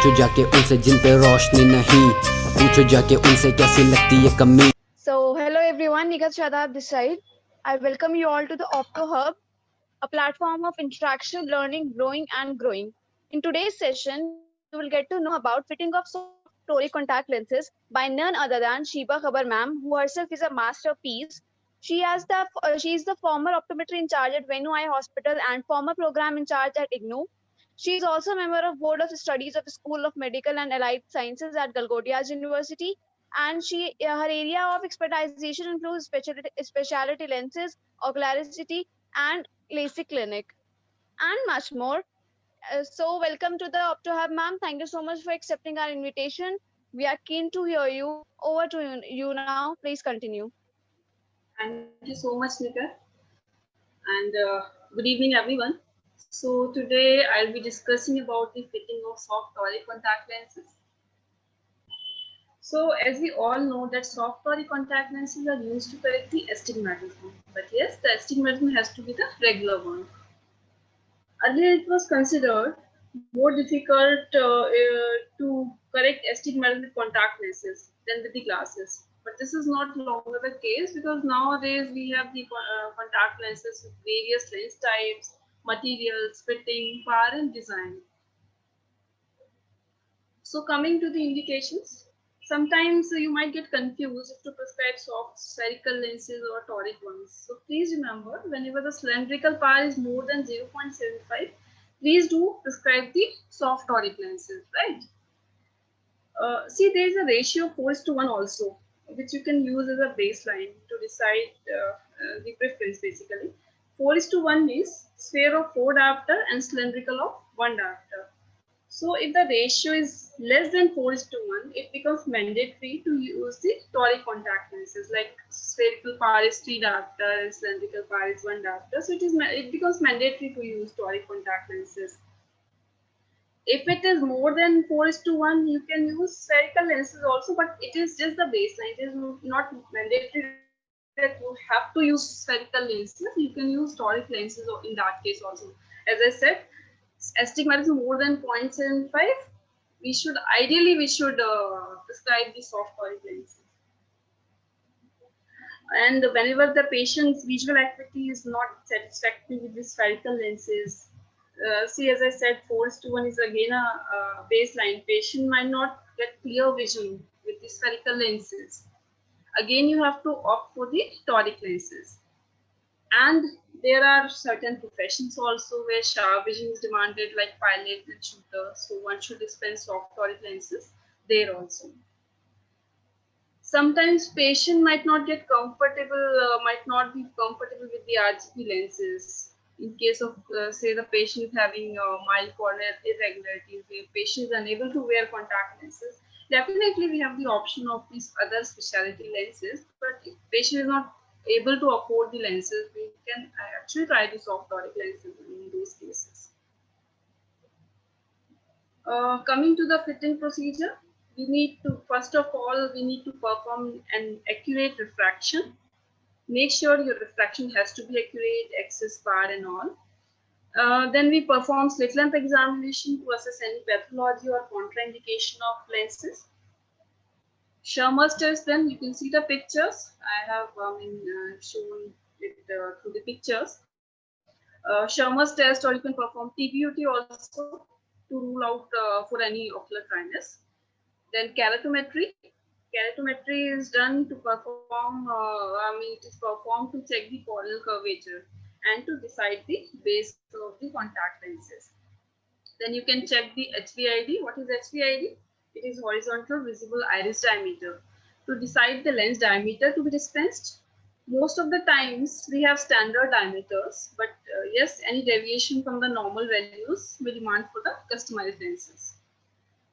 पूछो जाके उनसे जिन पे रोशनी नहीं, पूछो जाके उनसे कैसी लगती है कमी। So, hello everyone, Nigat Shadab this side. I welcome you all to the Opto Hub, a platform of interaction, learning, growing, and growing. In today's session, you will get to know about fitting of soft toric contact lenses by none other than Sheba Khabar ma'am, who herself is a masterpiece. She is the former optometry in charge at Venu Eye Hospital and former program in charge at IGNOU. She is also a member of Board of Studies of the School of Medical and Allied Sciences at Galgodias University, and her area of expertization includes specialty lenses, ocularity, and LASIK clinic, and much more. So, welcome to the OptoHub, ma'am. Thank you so much for accepting our invitation. We are keen to hear you. Over to you now. Please continue. Thank you so much, Nika. And good evening, everyone. So today I'll be discussing about the fitting of soft toric contact lenses. So as we all know that soft toric contact lenses are used to correct the astigmatism. But yes, the astigmatism has to be the regular one. Earlier it was considered more difficult to correct astigmatism with contact lenses than with the glasses. But this is not longer the case because nowadays we have the contact lenses with various lens types, materials, fitting, power and design. So coming to the indications, sometimes you might get confused if to prescribe soft spherical lenses or toric ones. So please remember, whenever the cylindrical power is more than 0.75, please do prescribe the soft toric lenses, right? See, there is a ratio of 4:1 also, which you can use as a baseline to decide the preference basically. 4:1 means sphere of 4 diopter and cylindrical of 1 diopter. So if the ratio is less than 4:1, it becomes mandatory to use the toric contact lenses. Like spherical power is 3 diopter and cylindrical power is 1 diopter. So it becomes mandatory to use toric contact lenses. If it is more than 4:1, you can use spherical lenses also, but it is just the baseline. It is not mandatory that you have to use spherical lenses. You can use toric lenses in that case also. As I said, astigmatism more than 0.75, we should prescribe the soft toric lenses. And whenever the patient's visual acuity is not satisfactory with the spherical lenses, see, as I said, 4:1 is again a baseline. Patient might not get clear vision with the spherical lenses. Again, you have to opt for the toric lenses. And there are certain professions also where sharp vision is demanded, like pilot and shooter. So one should dispense soft toric lenses there also. Sometimes patient might not get comfortable, might not be comfortable with the RGB lenses. In case of, say, the patient is having mild corneal irregularities, the patient is unable to wear contact lenses. Definitely, we have the option of these other specialty lenses, but if patient is not able to afford the lenses, we can actually try the soft toric lenses in those cases. Coming to the fitting procedure, we need to, first of all, we need to perform an accurate refraction. Make sure your refraction has to be accurate, access bar and all. Then we perform slit lamp examination to assess any pathology or contraindication of lenses. Schirmer's test, then you can see the pictures. I have shown it through the pictures. Schirmer's test, or you can perform TBUT also to rule out for any ocular dryness. Then keratometry. Keratometry is done to perform, it is performed to check the corneal curvature and to decide the base of the contact lenses. Then you can check the HVID. What is HVID? It is horizontal visible iris diameter. To decide the lens diameter to be dispensed, most of the times we have standard diameters, but yes, any deviation from the normal values may demand for the customized lenses.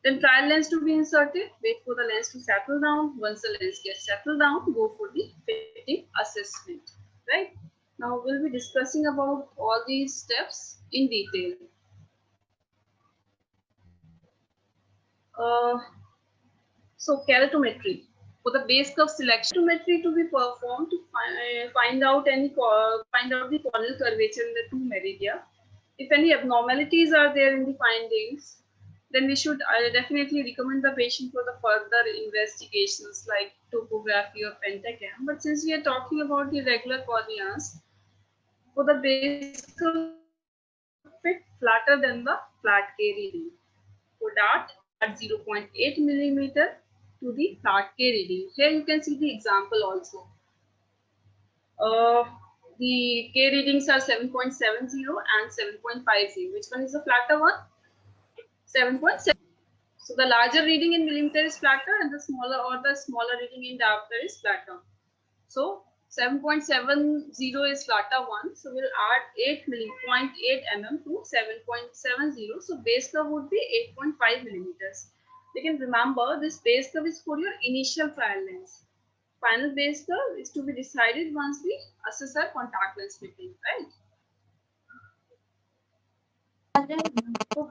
Then trial lens to be inserted, wait for the lens to settle down. Once the lens gets settled down, go for the fitting assessment, right? Now we'll be discussing about all these steps in detail. So keratometry. For the base curve selection, keratometry to be performed to find out the corneal curvature in the two meridia. If any abnormalities are there in the findings, then we should definitely recommend the patient for the further investigations like topography or pentacam. But since we are talking about the regular corneas, for the base curve fit flatter than the flat K reading. For that, add 0.8 millimeter to the flat K reading. Here you can see the example also. Uh, the K readings are 7.70 and 7.50. Which one is the flatter one? 7.7. So the larger reading in millimeter is flatter and the smaller reading in diopter is flatter. So 7.70 is flatter one. So we'll add 0.8 mm to 7.70. So base curve would be 8.5 millimeters. You can remember this base curve is for your initial trial lens. Final base curve is to be decided once we assess our contact lens fitting, right? For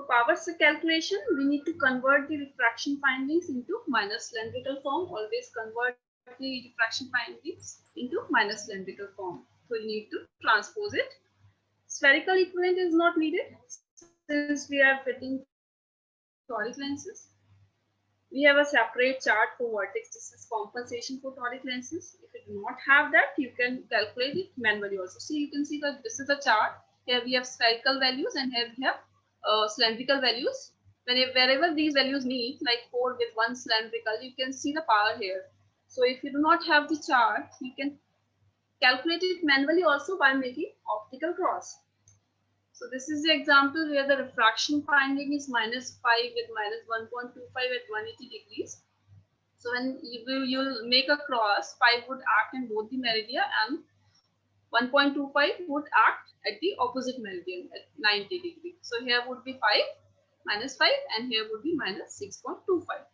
power calculation, we need to convert the refraction findings into minus cylindrical form. Always convert the refraction findings into minus cylindrical form. So you need to transpose it. Spherical equivalent is not needed since we are fitting toric lenses. We have a separate chart for vertex distance compensation for toric lenses. If you do not have that, you can calculate it manually also. So you can see that this is a chart. Here we have spherical values and here we have cylindrical values. Wherever these values meet, like 4 with 1 cylindrical, you can see the power here. So if you do not have the chart, you can calculate it manually also by making optical cross. So this is the example where the refraction finding is -5 with -1.25 at 180 degrees. So when you'll make a cross, 5 would act in both the meridian and 1.25 would act at the opposite meridian at 90 degrees. So here would be 5 -5 and here would be -6.25.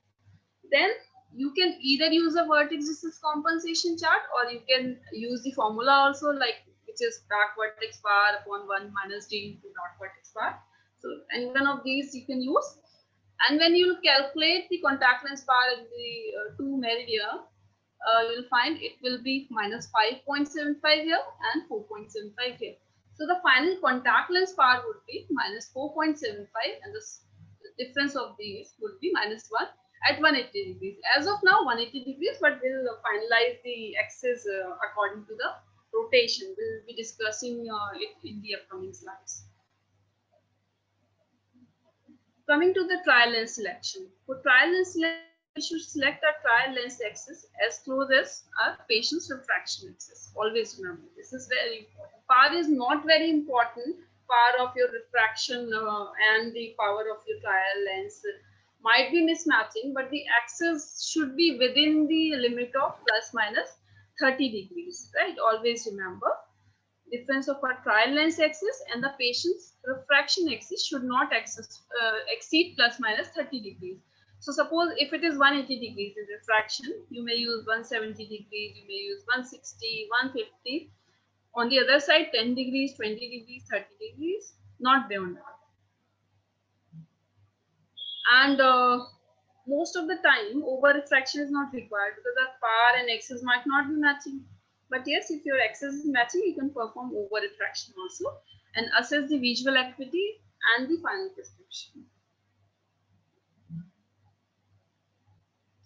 Then you can either use a vertex distance compensation chart or you can use the formula also, like which is dot vertex bar upon 1 minus d into dot vertex bar. So any one of these you can use. And when you calculate the contact lens bar in the 2 meridian, you'll find it will be -5.75 here and 4.75 here. So the final contact lens bar would be -4.75 and the difference of these would be -1 at 180 degrees. As of now 180 degrees, but we'll finalize the axis according to the rotation. We'll be discussing it in the upcoming slides. Coming to the trial lens selection. For trial lens selection, we should select our trial lens axis as close as our patient's refraction axis. Always remember, this is very important. Power is not very important. Power of your refraction and the power of your trial lens might be mismatching, but the axis should be within the limit of plus minus 30 degrees, right? Always remember. Difference of our trial lens axis and the patient's refraction axis should not exceed plus minus 30 degrees. So suppose if it is 180 degrees in refraction, you may use 170 degrees, you may use 160, 150. On the other side, 10 degrees, 20 degrees, 30 degrees, not beyond that. And most of the time, over refraction is not required because the power and axis might not be matching. But yes, if your axis is matching, you can perform over refraction also and assess the visual acuity and the final prescription.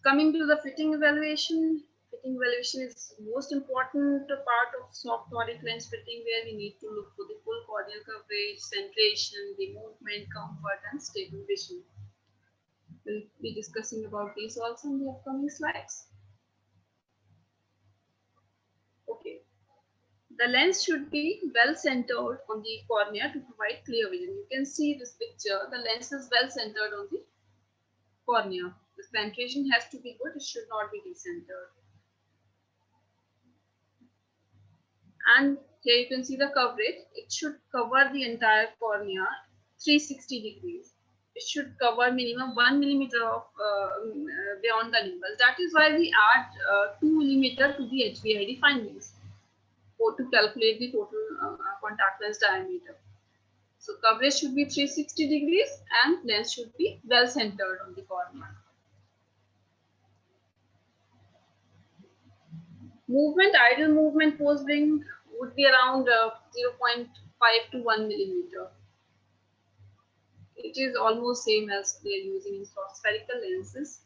Coming to the fitting evaluation is most important part of soft toric lens fitting, where we need to look for the full corneal coverage, centration, the movement, comfort, and stable vision. We'll be discussing about these also in the upcoming slides. Okay. The lens should be well centered on the cornea to provide clear vision. You can see this picture. The lens is well centered on the cornea. The penetration has to be good. It should not be decentered. And here you can see the coverage. It should cover the entire cornea 360 degrees. It should cover minimum 1 millimeter of beyond the limbus. That is why we add 2 millimeter to the HVID findings or to calculate the total contact lens diameter. So coverage should be 360 degrees and lens should be well centered on the cornea. Movement, ideal movement post blink would be around 0.5 to 1 millimeter. It is almost same as they are using in spherical lenses.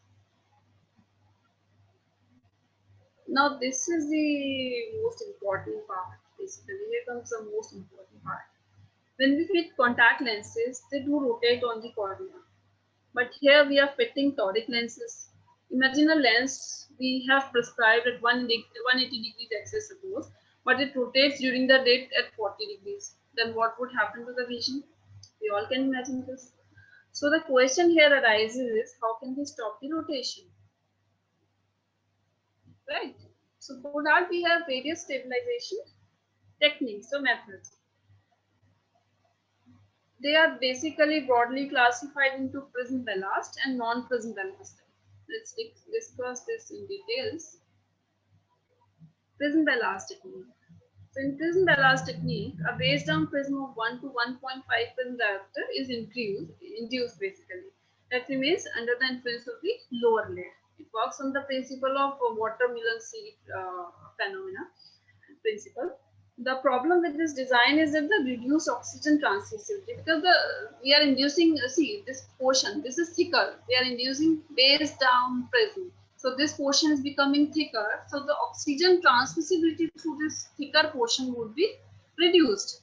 Now this is the most important part. Basically, here comes the most important part. When we fit contact lenses, they do rotate on the cornea. But here we are fitting toric lenses. Imagine a lens we have prescribed at 180 degrees axis, suppose, but it rotates during the day at 40 degrees. Then what would happen to the vision? We all can imagine this. So the question here arises is, how can we stop the rotation? Right? So for that we have various stabilization techniques or methods. They are basically broadly classified into prism ballast and non-prism ballast. Let's discuss this in details. Prism ballast technique. So in prism ballast technique, a base down prism of 1 to 1.5 prism diameter is induced basically. That remains under the influence of the lower layer. It works on the principle of watermelon seed phenomena principle. The problem with this design is that the reduced oxygen transmissivity, because we are inducing, see this portion, this is thicker, we are inducing base down prism. So this portion is becoming thicker, so the oxygen transmissibility through this thicker portion would be reduced.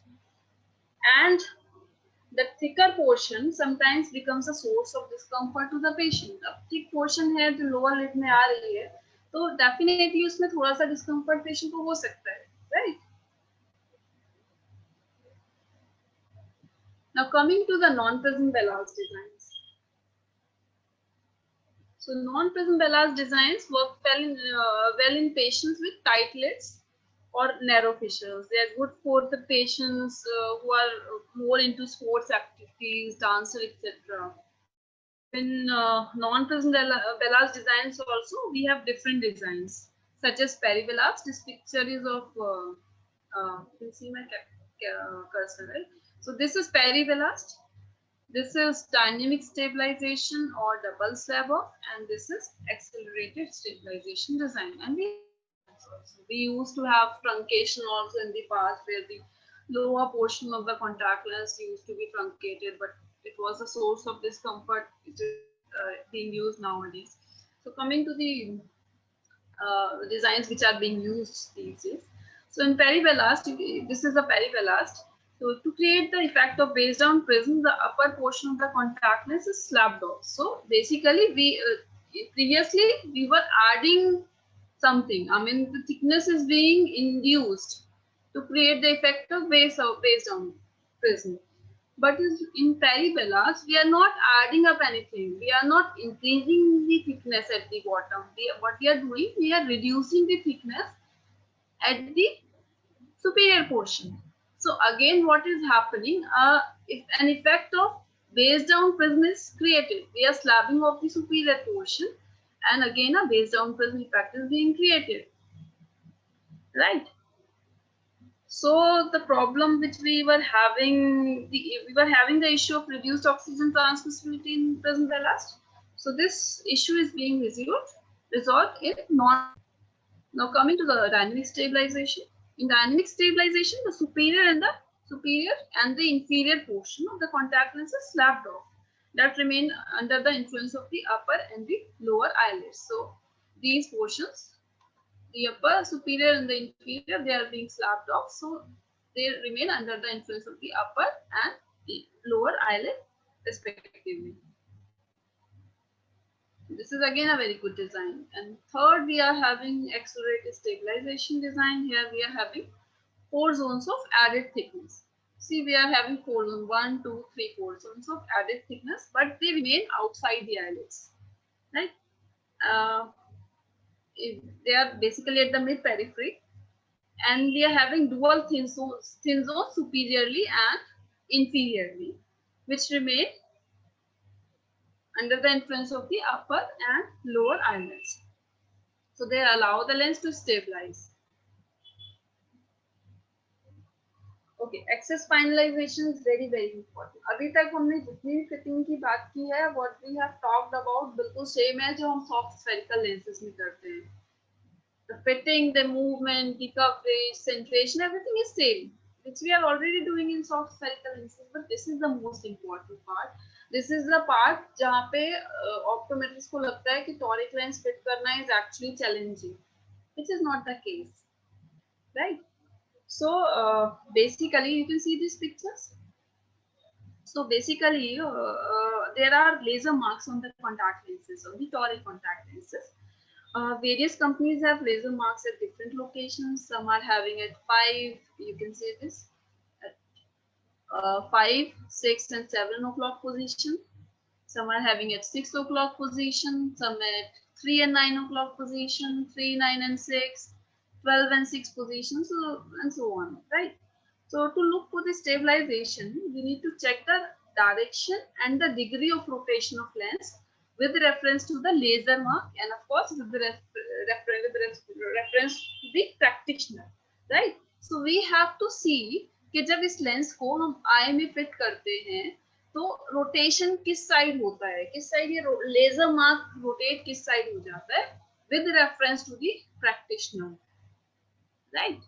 And the thicker portion sometimes becomes a source of discomfort to the patient. अब thick portion है जो lower lid में आ रही है, तो definitely उसमें थोड़ा सा discomfort patient को हो सकता है, right? Now coming to the non-prism ballast designs. So non-prism ballast designs work well in patients with tight lids or narrow fissures. They are good for the patients who are more into sports activities, dancer, etc. In non-prism ballast designs also, we have different designs such as periballast. This picture is of, you can see my cursor, right? So this is periballast. This is dynamic stabilization or double slab off, and this is accelerated stabilization design. And we used to have truncation also in the past, where the lower portion of the contact lens used to be truncated, but it was a source of discomfort which is being used nowadays. So coming to the designs which are being used these days. So in periballast, this is a periballast. So to create the effect of base down prism, the upper portion of the contact lens is slabbed off. So basically, we previously we were adding something. I mean, the thickness is being induced to create the effect of base down prism. But in periballast, we are not adding up anything. We are not increasing the thickness at the bottom. What we are doing, we are reducing the thickness at the superior portion. So again, what is happening? If an effect of base down prism is created, we are slabbing off the superior portion, and again a base down prism effect is being created, right? So the problem which we were having, the issue of reduced oxygen transmissibility in prism ballast. So this issue is being resolved in non. Now coming to the dynamic stabilization. In dynamic stabilization, the superior and the inferior portion of the contact lens is slabbed off. That remain under the influence of the upper and the lower eyelids. So these portions, the upper, superior, and the inferior, they are being slabbed off. So they remain under the influence of the upper and the lower eyelid respectively. This is again a very good design. And third, we are having accelerated stabilization design. Here we are having 4 zones of added thickness. See, we are having 4 zones, 1, 2, 3, 4 zones of added thickness, but they remain outside the eyelids, right? They are basically at the mid periphery, and we are having dual thin zones superiorly and inferiorly, which remain under the influence of the upper and lower eyelids. So they allow the lens to stabilize. Okay, access finalization is very important. अभी तक हमने जितनी भी fitting की बात की है, what we have talked about बिल्कुल सेम है जो हम soft spherical lenses में करते हैं. The fitting, the movement, the coverage, centration, everything is same. which we are already doing in soft spherical lenses, but this is the most important part. This is the part जहाँ पे optometrist को लगता है कि toric lens fit करना is actually challenging, which is not the case, right? So basically, you can see these pictures. So basically, there are laser marks on the contact lenses, on the toric contact lenses. Various companies have laser marks at different locations. Some are having at 5, you can see this, at 5, 6 and 7 o'clock position. Some are having at 6 o'clock position, some at 3 and 9 o'clock position, 3, 9 and 6, 12 and 6 position, so and so on, right? So to look for the stabilization, we need to check the direction and the degree of rotation of lens with reference to the laser mark, and of course with the reference to the practitioner, right? So we have to see कि जब इस lens को हम आई में fit करते हैं तो rotation किस साइड होता है, किस साइड ये लेजर मार्क रोटेट किस साइड हो जाता है with reference to the practitioner, right?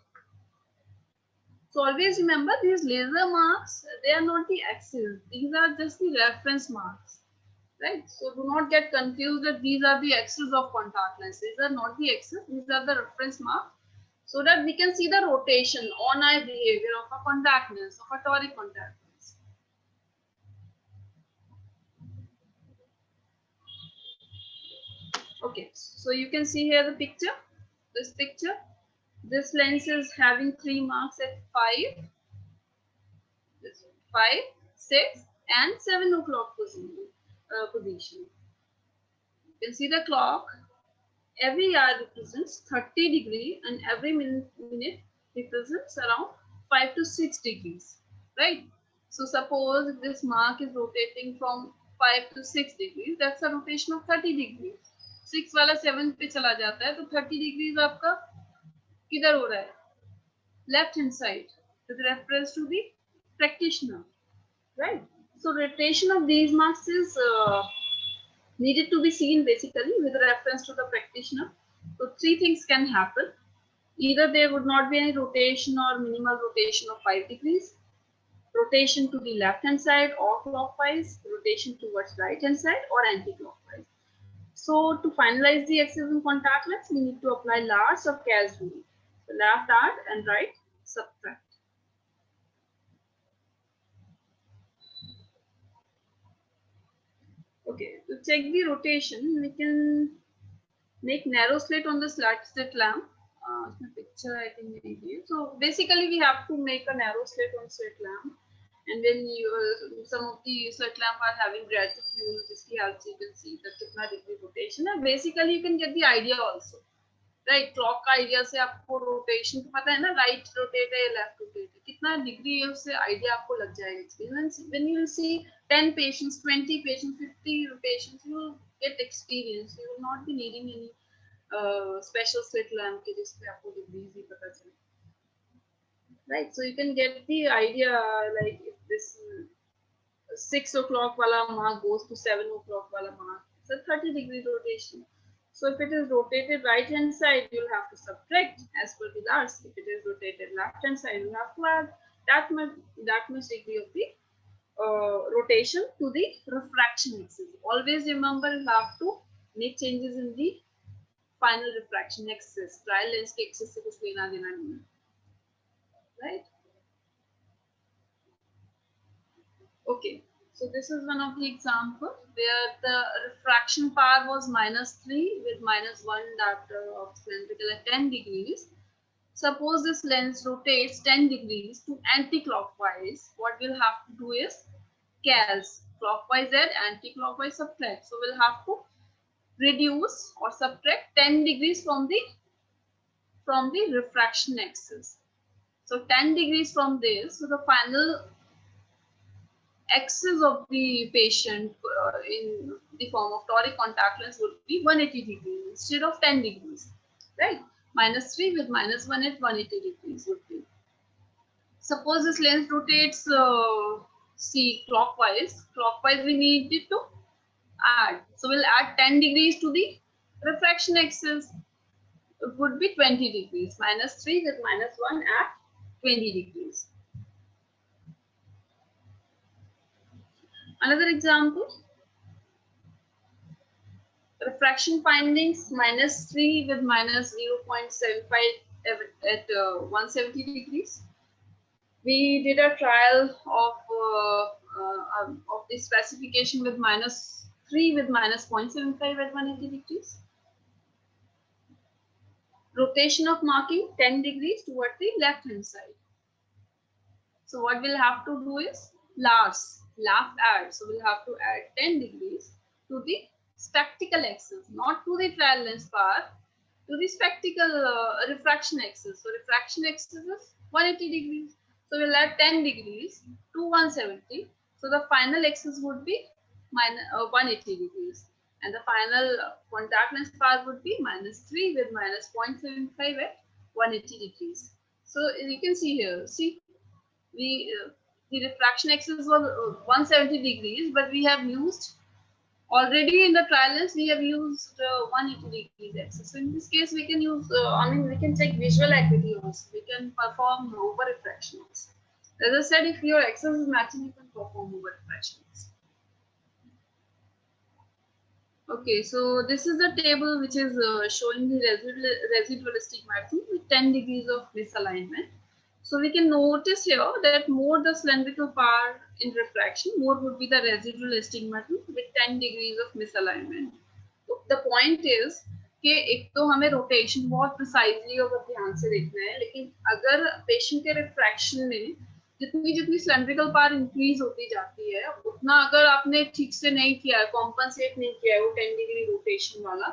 So always remember these laser marks, they are not the axis, these are just the reference marks, right? So do not get confused that these are the axes of contact lens. These are not the axis, these are the reference marks, so that we can see the rotation on eye behavior of a contact lens, of a toric contact lens. Okay, so you can see here the picture, this picture. This lens is having 3 marks at 5, 5, 6 and 7 o'clock position. You can see the clock. Every hour represents 30 degree and every minute represents around 5 to 6 degrees, right? So suppose if this mark is rotating from 5 to 6 degrees, that's a rotation of 30 degrees. 6 वाला 7 पे चला जाता है तो 30 degrees आपका किधर हो रहा है? Left hand side with reference to the practitioner, right? So rotation of these marks is needed to be seen basically with reference to the practitioner. So 3 things can happen. Either there would not be any rotation or minimal rotation of 5 degrees, rotation to the left hand side or clockwise, rotation towards right hand side or anti-clockwise. So to finalize the axis in contact lens, we need to apply Lars or Cas rule. So left add and right subtract. Okay, to check the rotation, we can make narrow slit on the slit lamp. Picture I think maybe. So basically, we have to make a narrow slit on slit lamp, and when you some of the slit lamp are having reticule, जिसकी help से you can see that कितना degree rotation है. Basically, you can get the idea also. Right clock का idea से आपको rotation तो पता है ना, राइट रोटेट है लेफ्ट रोटेट है, कितना डिग्री है उससे आइडिया आपको लग जाएगा. When you will see 10 patients, 20 patients, 50 patients, you will get experience. You will not be needing any special slit lamp के जिससे आपको डिग्रीज ही पता चले, right? So you can get the idea like if this 6 o'clock वाला mark goes to 7 o'clock वाला mark, it's a 30 degree rotation. So if it is rotated right hand side, you'll have to subtract as per the Lars. If it is rotated left hand side, you have to add that much degree of the rotation to the refraction axis. Always remember you have to make changes in the final refraction axis. Trial lens के axis से कुछ लेना देना नहीं, right? Okay. So this is one of the examples where the refraction power was -3 with -1 diopter of cylindrical at 10 degrees. Suppose this lens rotates 10 degrees to anti-clockwise. What we'll have to do is Cas, clockwise add, anti-clockwise subtract. So we'll have to reduce or subtract 10 degrees from the refraction axis. So 10 degrees from this, so the final axis of the patient in the form of toric contact lens would be 180 degrees instead of 10 degrees, right? -3 with -1 at 180 degrees would be. Suppose this lens rotates clockwise. Clockwise we need it to add. So we'll add 10 degrees to the refraction axis. It would be 20 degrees. -3 with -1 at 20 degrees. Another example, refraction findings -3 with -0.75 at 170 degrees. We did a trial of this specification with -3 with -0.75 at 180 degrees. Rotation of marking 10 degrees toward the left hand side. So what we'll have to do is last add. So we'll have to add 10 degrees to the spectacle axis, not to the trial lens part, to the spectacle refraction axis. So refraction axis is 180 degrees. So we'll add 10 degrees to 170. So the final axis would be 180 degrees. And the final contact lens part would be -3 with -0.75 at 180 degrees. So you can see here, see, the refraction axis was 170 degrees, but we have used already in the trial lens we have used 180 degrees axis. So in this case we can use we can check visual acuity also. We can perform over refraction also. As I said, if your axis is matching, you can perform over refraction also. Okay, so this is the table which is showing the residualistic method with 10 degrees of misalignment. So we can notice here that more the cylindrical part in refraction, more would be the residual astigmatism with 10 degrees of misalignment. So the point is कि एक तो हमें rotation बहुत precisely और ध्यान से देखना है, लेकिन अगर पेशेंट के रिफ्रैक्शन में जितनी जितनी सिलेंड्रिकल पावर इंक्रीज होती जाती है, उतना अगर आपने ठीक से नहीं किया है, कॉम्पनसेट नहीं किया है वो 10 डिग्री रोटेशन वाला,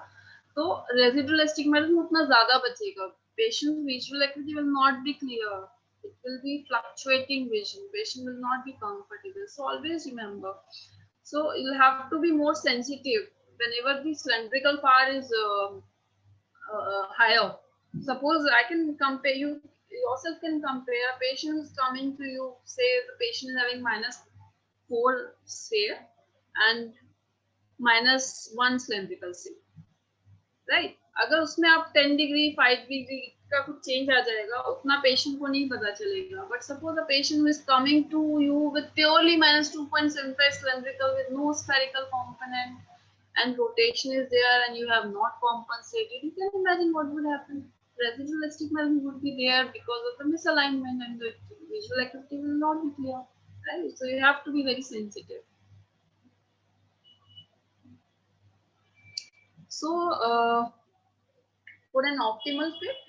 तो रेजिडुअल एस्टिग्मेटिज्म उतना ज्यादा बचेगा. Patient's visual acuity will not be clear. It will be fluctuating vision. Patient will not be comfortable. So always remember. So you'll have to be more sensitive whenever the cylindrical power is higher. Suppose I can compare, you yourself can compare a patient is coming to you, say the patient is having -4 sphere and -1 cylindrical sphere, right? अगर उसमें आप 10 degree 5 degree का कुछ change आ जाएगा, उतना patient को नहीं पता चलेगा. But suppose a patient is coming to you with purely -2.75 cylindrical with no spherical component and rotation is there and you have not compensated, you can imagine what would happen. Residual astigmatism would be there because of the misalignment and the visual acuity will not be clear, right? So you have to be very sensitive. So for an optimal fit,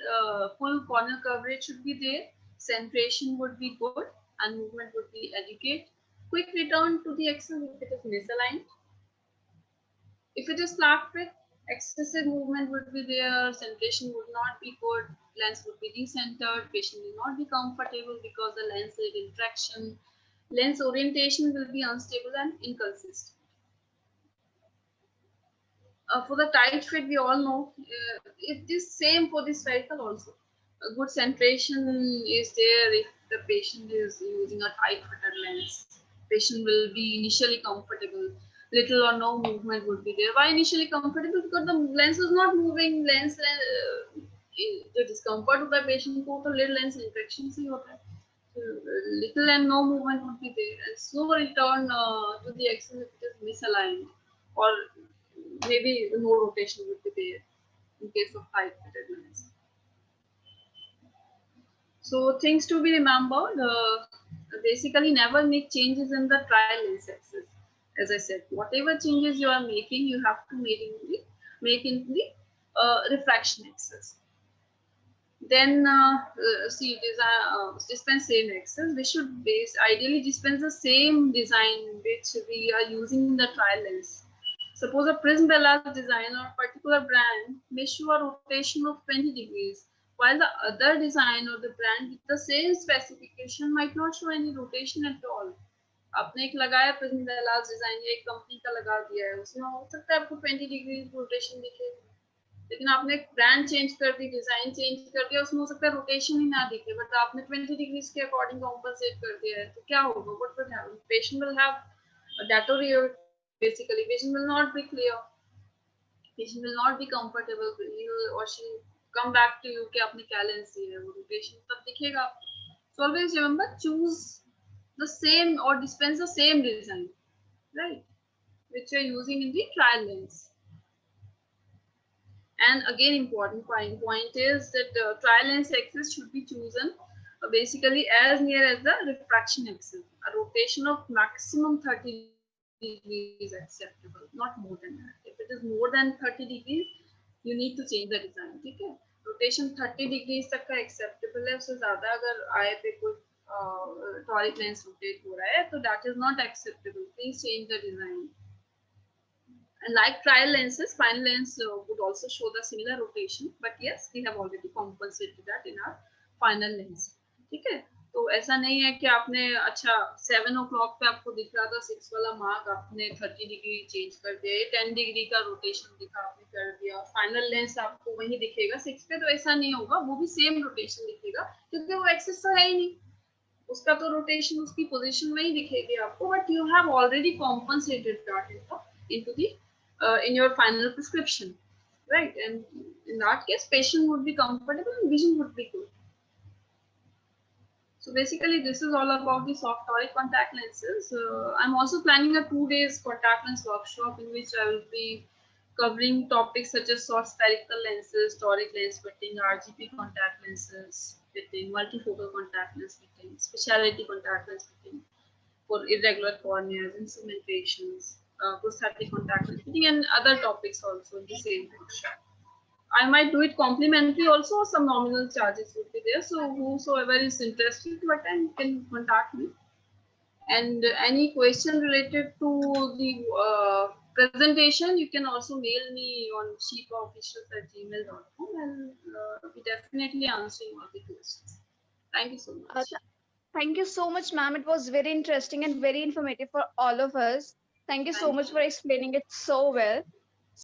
full corner coverage should be there, centration would be good, and movement would be adequate. Quick return to the axis if it is misaligned. If it is flat fit, excessive movement would be there, centration would not be good, lens would be decentered, patient will not be comfortable because the lens lid interaction, lens orientation will be unstable and inconsistent. For the tight fit, we all know it is same for the spherical also. A good centration is there if the patient is using a tight fitted lens. Patient will be initially comfortable. Little or no movement would be there. Why initially comfortable? Because the lens is not moving. The discomfort of the patient को तो lid lens interaction से होता है. Little and no movement would be there. And slow return to the axis if it is misaligned, or maybe no rotation would be there in case of tight fitted lens. So things to be remembered, basically never make changes in the trial lens axis. As I said, whatever changes you are making, you have to make in the refraction axis. Then see, dispense same axis. We should ideally dispense the same design which we are using in the trial lens. Suppose a Prism Bellaz design or a particular brand may show a rotation of 20 degrees, while the other design or the brand with the same specification might not show any rotation at all. आपने एक लगाया Prism Bellaz design, एक company का लगा दिया है, उसमें हो सकता है आपको 20 डिग्री रोटेशन दिखे, लेकिन आपने ब्रांड चेंज कर दी, डिजाइन चेंज कर दिया, उसमें हो सकता है रोटेशन ही ना दिखे, बट आपने 20 डिग्रीज के अकॉर्डिंग कॉम्पनसेट कर दिया है, तो क्या होगा? What will happen? Patient will have deteriorate. Basically, patient will not be clear. Patient will not be comfortable. He will or she come back to you कि आपने क्या lens दी है, वो rotation तब दिखेगा. So always remember, choose the same or dispense the same design. right? Which you're using in the trial lens. And again, important point is that trial lens axis should be chosen basically as near as the refraction axis. A rotation of maximum 30 degrees is acceptable, not more than that. If it is more than 30 degrees, you need to change the design. ठीक है? Rotation 30 degrees तक का acceptable है. उससे ज़्यादा अगर आए पे कोई toric lens rotate हो रहा है, तो that is not acceptable. Please change the design. And like trial lenses, final lens would also show the similar rotation, but yes, we have already compensated that in our final lens. ठीक है? तो ऐसा नहीं है कि आपने अच्छा 7 o'clock पे आपको दिख रहा था 6 वाला मार्क, आपने 30 डिग्री चेंज कर दिया, 10 डिग्री का रोटेशन दिखा आपने कर दिया, फाइनल लेंस आपको वही दिखेगा 6 पे, तो ऐसा नहीं होगा, वो भी सेम रोटेशन दिखेगा क्योंकि वो एक्सिस तो है ही नहीं, उसका तो रोटेशन उसकी पोजीशन में ही दिखेगी आपको, but you have already compensated that into the in your final prescription, right? And in that case, patient would be comfortable and vision would be good. So basically, this is all about the soft toric contact lenses. I'm also planning a 2 days contact lens workshop in which I will be covering topics such as soft spherical lenses, toric lens fitting, RGP contact lenses fitting, multifocal contact lens fitting, specialty contact lens fitting for irregular corneas, instrumentations, prosthetic contact lens fitting, and other topics also in the same workshop. I might do it complimentary also, some nominal charges would be there. So whosoever is interested to attend can contact me. And any question related to the presentation, you can also mail me on sheepaofficials@gmail.com, and we definitely answering all the questions. Thank you so much. Thank you so much, ma'am. It was very interesting and very informative for all of us. Thank you so Thank much for explaining it so well.